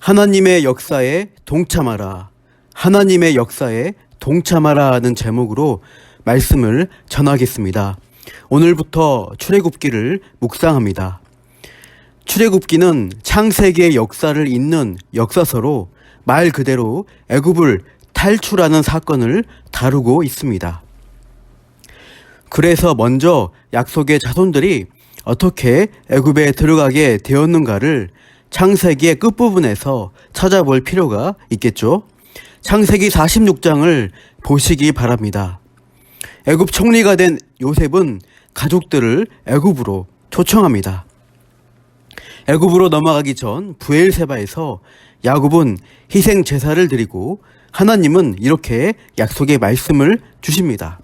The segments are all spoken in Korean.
하나님의 역사에 동참하라. 하나님의 역사에 동참하라 하는 제목으로 말씀을 전하겠습니다. 오늘부터 출애굽기를 묵상합니다. 출애굽기는 창세기의 역사를 잇는 역사서로 말 그대로 애굽을 탈출하는 사건을 다루고 있습니다. 그래서 먼저 약속의 자손들이 어떻게 애굽에 들어가게 되었는가를 창세기의 끝부분에서 찾아볼 필요가 있겠죠. 창세기 46장을 보시기 바랍니다. 애굽 총리가 된 요셉은 가족들을 애굽으로 초청합니다. 애굽으로 넘어가기 전 브엘세바에서 야곱은 희생 제사를 드리고 하나님은 이렇게 약속의 말씀을 주십니다.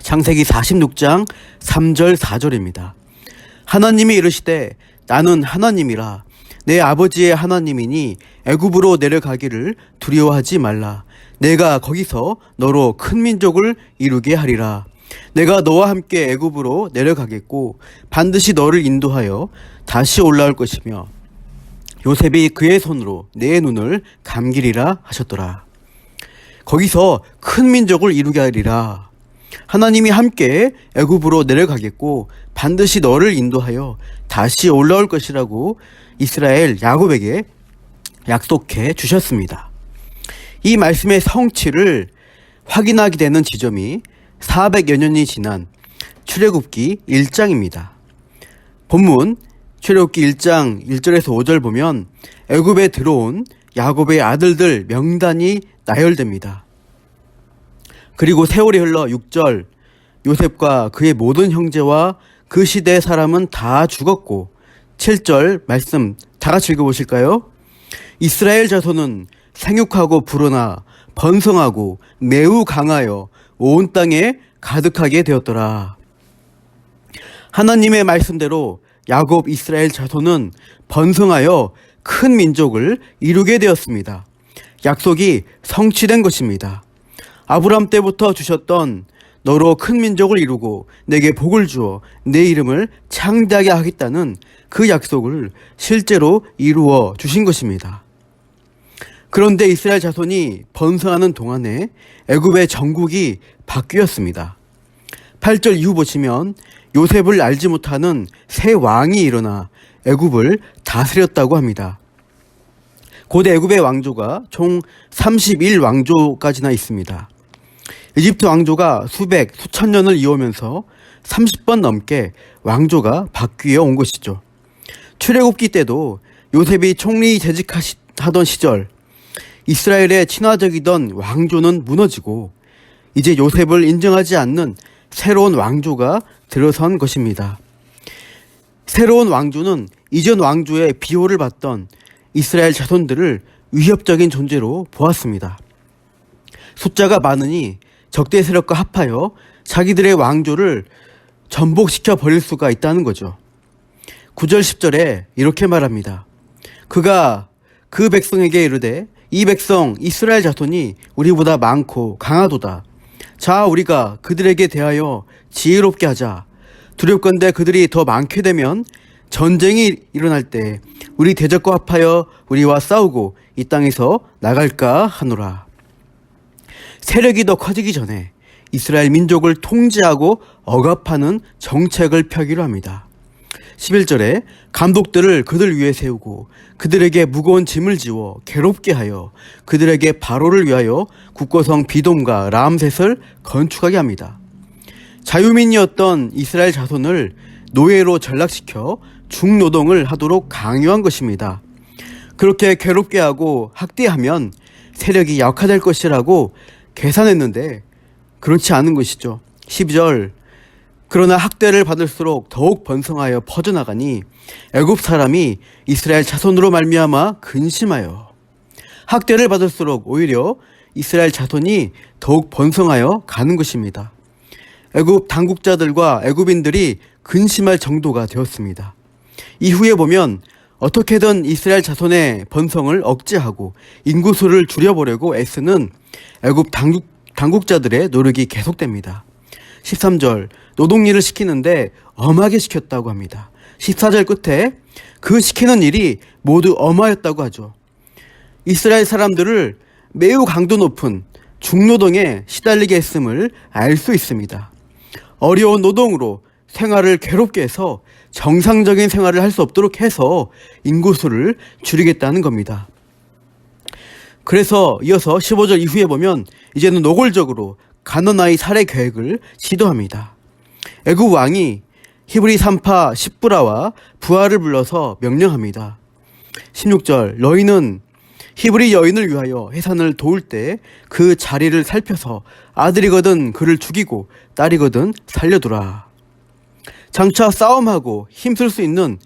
창세기 46장 3절 4절입니다. 하나님이 이르시되 나는 하나님이라 내 아버지의 하나님이니 애굽으로 내려가기를 두려워하지 말라. 내가 거기서 너로 큰 민족을 이루게 하리라. 내가 너와 함께 애굽으로 내려가겠고 반드시 너를 인도하여 다시 올라올 것이며 요셉이 그의 손으로 내 눈을 감기리라 하셨더라. 거기서 큰 민족을 이루게 하리라. 하나님이 함께 애굽으로 내려가겠고 반드시 너를 인도하여 다시 올라올 것이라고 이스라엘 야곱에게 약속해 주셨습니다. 이 말씀의 성취를 확인하게 되는 지점이 400여 년이 지난 출애굽기 1장입니다. 본문 출애굽기 1장 1절에서 5절 보면 애굽에 들어온 야곱의 아들들 명단이 나열됩니다. 그리고 세월이 흘러 6절 요셉과 그의 모든 형제와 그 시대의 사람은 다 죽었고 7절 말씀 다 같이 읽어보실까요? 이스라엘 자손은 생육하고 불어나 번성하고 매우 강하여 온 땅에 가득하게 되었더라. 하나님의 말씀대로 야곱 이스라엘 자손은 번성하여 큰 민족을 이루게 되었습니다. 약속이 성취된 것입니다. 아브람 때부터 주셨던 너로 큰 민족을 이루고 내게 복을 주어 내 이름을 창대하게 하겠다는 그 약속을 실제로 이루어 주신 것입니다. 그런데 이스라엘 자손이 번성하는 동안에 애굽의 정국이 바뀌었습니다. 8절 이후 보시면 요셉을 알지 못하는 새 왕이 일어나 애굽을 다스렸다고 합니다. 고대 애굽의 왕조가 총 31왕조까지나 있습니다. 이집트 왕조가 수천 년을 이어오면서 30번 넘게 왕조가 바뀌어 온 것이죠. 출애굽기 때도 요셉이 총리 재직하던 시절 이스라엘의 친화적이던 왕조는 무너지고 이제 요셉을 인정하지 않는 새로운 왕조가 들어선 것입니다. 새로운 왕조는 이전 왕조의 비호를 받던 이스라엘 자손들을 위협적인 존재로 보았습니다. 숫자가 많으니 적대 세력과 합하여 자기들의 왕조를 전복시켜 버릴 수가 있다는 거죠. 9절 10절에 이렇게 말합니다. 그가 그 백성에게 이르되 이 백성 이스라엘 자손이 우리보다 많고 강하도다. 자 우리가 그들에게 대하여 지혜롭게 하자. 두렵건대 그들이 더 많게 되면 전쟁이 일어날 때 우리 대적과 합하여 우리와 싸우고 이 땅에서 나갈까 하노라. 세력이 더 커지기 전에 이스라엘 민족을 통제하고 억압하는 정책을 펴기로 합니다. 11절에 감독들을 그들 위에 세우고 그들에게 무거운 짐을 지워 괴롭게 하여 그들에게 바로를 위하여 국고성 비돔과 람셋을 건축하게 합니다. 자유민이었던 이스라엘 자손을 노예로 전락시켜 중노동을 하도록 강요한 것입니다. 그렇게 괴롭게 하고 학대하면 세력이 약화될 것이라고 계산했는데 그렇지 않은 것이죠. 12절 그러나 학대를 받을수록 더욱 번성하여 퍼져나가니 애굽 사람이 이스라엘 자손으로 말미암아 근심하여 학대를 받을수록 오히려 이스라엘 자손이 더욱 번성하여 가는 것입니다. 애굽 당국자들과 애굽인들이 근심할 정도가 되었습니다. 이후에 보면 어떻게든 이스라엘 자손의 번성을 억제하고 인구수를 줄여보려고 애쓰는 애굽 당국자들의 노력이 계속됩니다. 13절 노동일을 시키는데 엄하게 시켰다고 합니다. 14절 끝에 그 시키는 일이 모두 엄하였다고 하죠. 이스라엘 사람들을 매우 강도 높은 중노동에 시달리게 했음을 알 수 있습니다. 어려운 노동으로 생활을 괴롭게 해서 정상적인 생활을 할 수 없도록 해서 인구수를 줄이겠다는 겁니다. 그래서 이어서 15절 이후에 보면 이제는 노골적으로 가나나이 살해 계획을 시도합니다. 애굽 왕이 히브리 산파 십부라와 부하를 불러서 명령합니다. 16절 너희는 히브리 여인을 위하여 해산을 도울 때 그 자리를 살펴서 아들이거든 그를 죽이고 딸이거든 살려두라. 장차 싸움하고 힘쓸 수 있는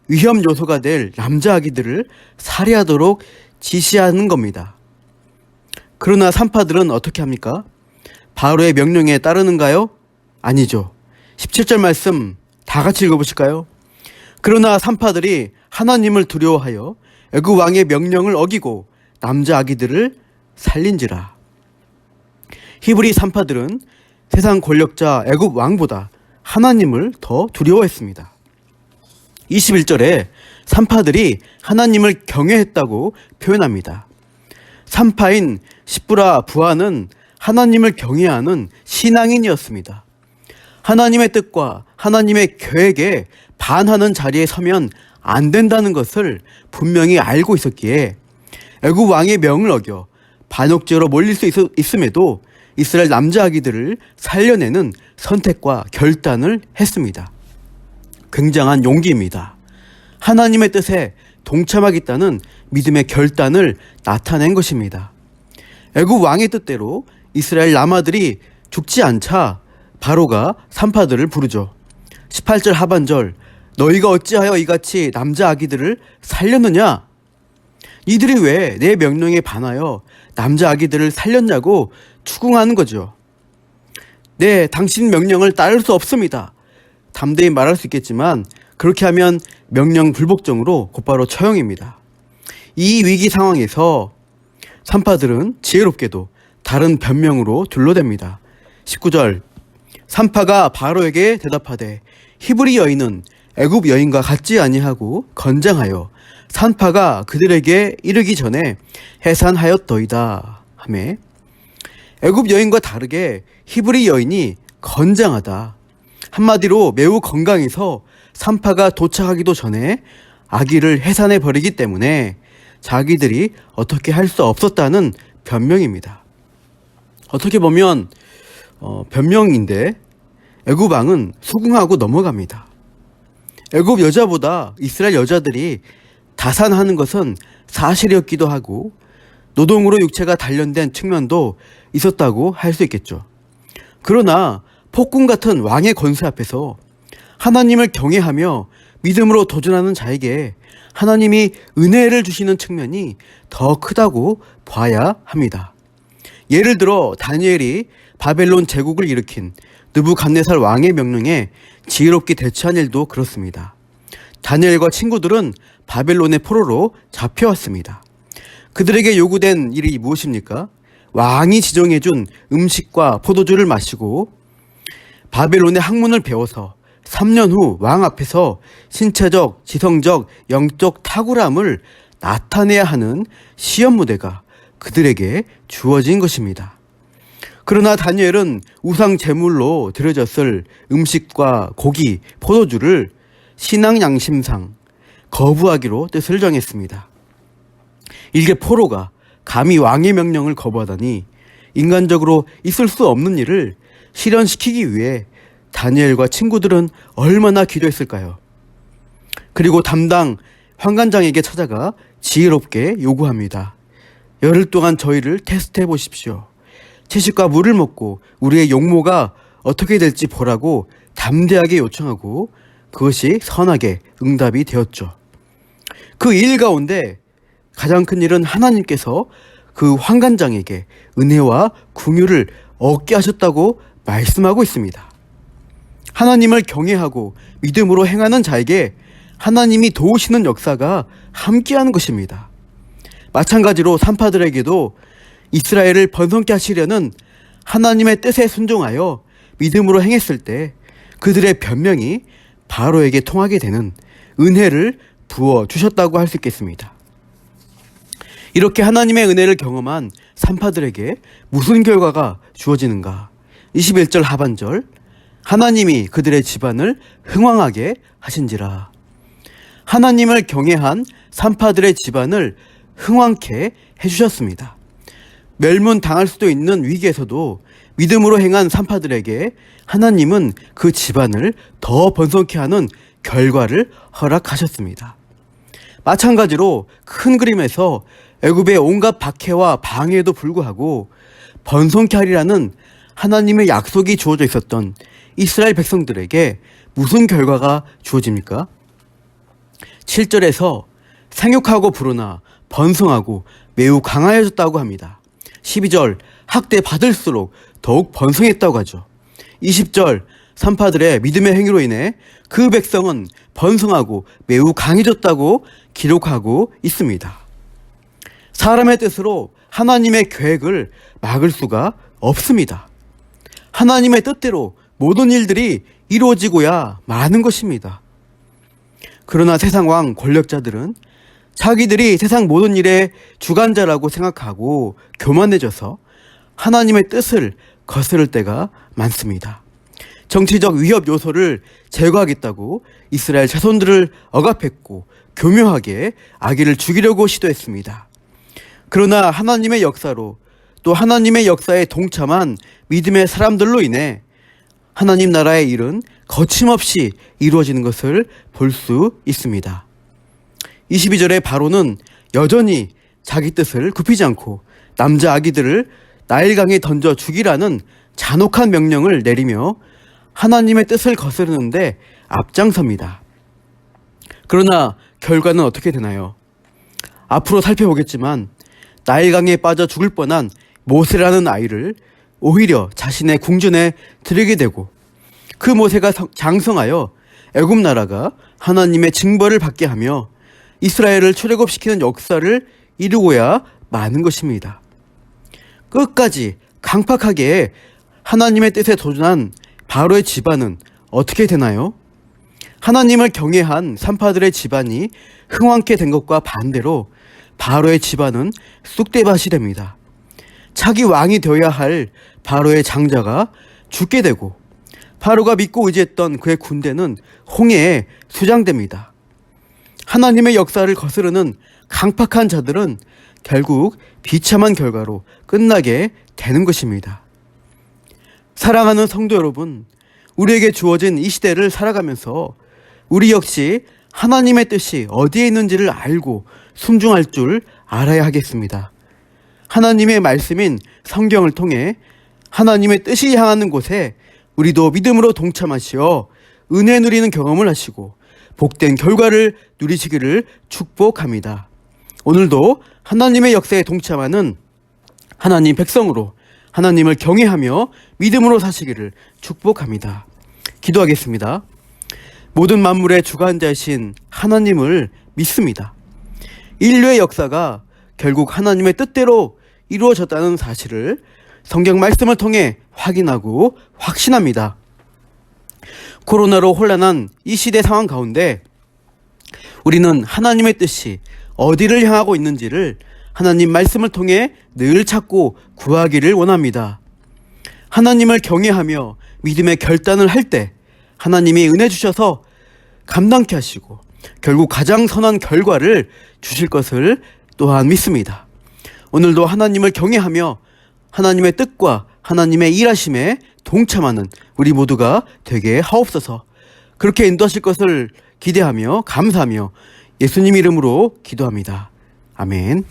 위험 요소가 될 남자 아기들을 살해하도록 지시하는 겁니다. 그러나 산파들은 어떻게 합니까? 바로의 명령에 따르는가요? 아니죠. 17절 말씀 다 같이 읽어보실까요? 그러나 산파들이 하나님을 두려워하여 애굽 왕의 명령을 어기고 남자 아기들을 살린지라. 히브리 산파들은 세상 권력자 애굽 왕보다 하나님을 더 두려워했습니다. 21절에 산파들이 하나님을 경외했다고 표현합니다. 산파인 십부라 부하는 하나님을 경외하는 신앙인이었습니다. 하나님의 뜻과 하나님의 계획에 반하는 자리에 서면 안 된다는 것을 분명히 알고 있었기에 애굽 왕의 명을 어겨 반역죄로 몰릴 수 있음에도 이스라엘 남자 아기들을 살려내는 선택과 결단을 했습니다. 굉장한 용기입니다. 하나님의 뜻에 동참하겠다는 믿음의 결단을 나타낸 것입니다. 애굽 왕의 뜻대로 이스라엘 남아들이 죽지 않자 바로가 산파들을 부르죠. 18절 하반절 너희가 어찌하여 이같이 남자 아기들을 살렸느냐? 이들이 왜 내 명령에 반하여 남자 아기들을 살렸냐고 추궁하는 거죠. 네, 당신 명령을 따를 수 없습니다. 담대히 말할 수 있겠지만 그렇게 하면 명령 불복종으로 곧바로 처형입니다. 이 위기 상황에서 산파들은 지혜롭게도 다른 변명으로 둘러댑니다. 19절 산파가 바로에게 대답하되 히브리 여인은 애굽 여인과 같지 아니하고 건장하여 산파가 그들에게 이르기 전에 해산하였더이다 하매 애굽 여인과 다르게 히브리 여인이 건장하다. 한마디로 매우 건강해서 산파가 도착하기도 전에 아기를 해산해 버리기 때문에 자기들이 어떻게 할 수 없었다는 변명입니다. 어떻게 보면 변명인데 애굽 왕은 수긍하고 넘어갑니다. 애굽 여자보다 이스라엘 여자들이 다산하는 것은 사실이었기도 하고 노동으로 육체가 단련된 측면도 있었다고 할 수 있겠죠. 그러나 폭군 같은 왕의 권세 앞에서 하나님을 경외하며 믿음으로 도전하는 자에게 하나님이 은혜를 주시는 측면이 더 크다고 봐야 합니다. 예를 들어 다니엘이 바벨론 제국을 일으킨 느부갓네살 왕의 명령에 지혜롭게 대처한 일도 그렇습니다. 다니엘과 친구들은 바벨론의 포로로 잡혀왔습니다. 그들에게 요구된 일이 무엇입니까? 왕이 지정해준 음식과 포도주를 마시고 바벨론의 학문을 배워서 3년 후 왕 앞에서 신체적, 지성적, 영적 탁월함을 나타내야 하는 시험 무대가 그들에게 주어진 것입니다. 그러나 다니엘은 우상 제물로 드려졌을 음식과 고기, 포도주를 신앙 양심상 거부하기로 뜻을 정했습니다. 일개 포로가 감히 왕의 명령을 거부하다니 인간적으로 있을 수 없는 일을 실현시키기 위해 다니엘과 친구들은 얼마나 기도했을까요? 그리고 담당 환관장에게 찾아가 지혜롭게 요구합니다. 열흘 동안 저희를 테스트해 보십시오. 채식과 물을 먹고 우리의 용모가 어떻게 될지 보라고 담대하게 요청하고 그것이 선하게 응답이 되었죠. 그 일 가운데 가장 큰 일은 하나님께서 그 환관장에게 은혜와 긍휼을 얻게 하셨다고 말씀하고 있습니다. 하나님을 경외하고 믿음으로 행하는 자에게 하나님이 도우시는 역사가 함께하는 것입니다. 마찬가지로 산파들에게도 이스라엘을 번성케 하시려는 하나님의 뜻에 순종하여 믿음으로 행했을 때 그들의 변명이 바로에게 통하게 되는 은혜를 부어주셨다고 할 수 있겠습니다. 이렇게 하나님의 은혜를 경험한 산파들에게 무슨 결과가 주어지는가? 21절 하반절, 하나님이 그들의 집안을 흥왕하게 하신지라. 하나님을 경외한 산파들의 집안을 흥왕케 해주셨습니다. 멸문당할 수도 있는 위기에서도 믿음으로 행한 산파들에게 하나님은 그 집안을 더 번성케 하는 결과를 허락하셨습니다. 마찬가지로 큰 그림에서 애굽의 온갖 박해와 방해에도 불구하고 번성케 하리라는 하나님의 약속이 주어져 있었던 이스라엘 백성들에게 무슨 결과가 주어집니까? 7절에서 생육하고 불어나 번성하고 매우 강하여졌다고 합니다. 12절 학대 받을수록 더욱 번성했다고 하죠. 20절 산파들의 믿음의 행위로 인해 그 백성은 번성하고 매우 강해졌다고 기록하고 있습니다. 사람의 뜻으로 하나님의 계획을 막을 수가 없습니다. 하나님의 뜻대로 모든 일들이 이루어지고야 마는 것입니다. 그러나 세상 왕 권력자들은 자기들이 세상 모든 일의 주관자라고 생각하고 교만해져서 하나님의 뜻을 거스를 때가 많습니다. 정치적 위협 요소를 제거하겠다고 이스라엘 자손들을 억압했고 교묘하게 아기를 죽이려고 시도했습니다. 그러나 하나님의 역사로 또 하나님의 역사에 동참한 믿음의 사람들로 인해 하나님 나라의 일은 거침없이 이루어지는 것을 볼 수 있습니다. 22절의 바로는 여전히 자기 뜻을 굽히지 않고 남자 아기들을 나일강에 던져 죽이라는 잔혹한 명령을 내리며 하나님의 뜻을 거스르는데 앞장섭니다. 그러나 결과는 어떻게 되나요? 앞으로 살펴보겠지만 나일강에 빠져 죽을 뻔한 모세라는 아이를 오히려 자신의 궁전에 들이게 되고 그 모세가 장성하여 애굽 나라가 하나님의 징벌을 받게 하며 이스라엘을 출애굽시키는 역사를 이루고야 마는 것입니다. 끝까지 강팍하게 하나님의 뜻에 도전한 바로의 집안은 어떻게 되나요? 하나님을 경외한 산파들의 집안이 흥왕케 된 것과 반대로 바로의 집안은 쑥대밭이 됩니다. 자기 왕이 되어야 할 바로의 장자가 죽게 되고 바로가 믿고 의지했던 그의 군대는 홍해에 수장됩니다. 하나님의 역사를 거스르는 강팍한 자들은 결국 비참한 결과로 끝나게 되는 것입니다. 사랑하는 성도 여러분, 우리에게 주어진 이 시대를 살아가면서 우리 역시 하나님의 뜻이 어디에 있는지를 알고 순종할 줄 알아야 하겠습니다. 하나님의 말씀인 성경을 통해 하나님의 뜻이 향하는 곳에 우리도 믿음으로 동참하시어 은혜 누리는 경험을 하시고 복된 결과를 누리시기를 축복합니다. 오늘도 하나님의 역사에 동참하는 하나님 백성으로 하나님을 경외하며 믿음으로 사시기를 축복합니다. 기도하겠습니다. 모든 만물의 주관자이신 하나님을 믿습니다. 인류의 역사가 결국 하나님의 뜻대로 이루어졌다는 사실을 성경 말씀을 통해 확인하고 확신합니다. 코로나로 혼란한 이 시대 상황 가운데 우리는 하나님의 뜻이 어디를 향하고 있는지를 하나님 말씀을 통해 늘 찾고 구하기를 원합니다. 하나님을 경외하며 믿음의 결단을 할 때 하나님이 은혜 주셔서 감당케 하시고 결국 가장 선한 결과를 주실 것을 또한 믿습니다. 오늘도 하나님을 경외하며 하나님의 뜻과 하나님의 일하심에 동참하는 우리 모두가 되게 하옵소서. 그렇게 인도하실 것을 기대하며 감사하며 예수님 이름으로 기도합니다. 아멘.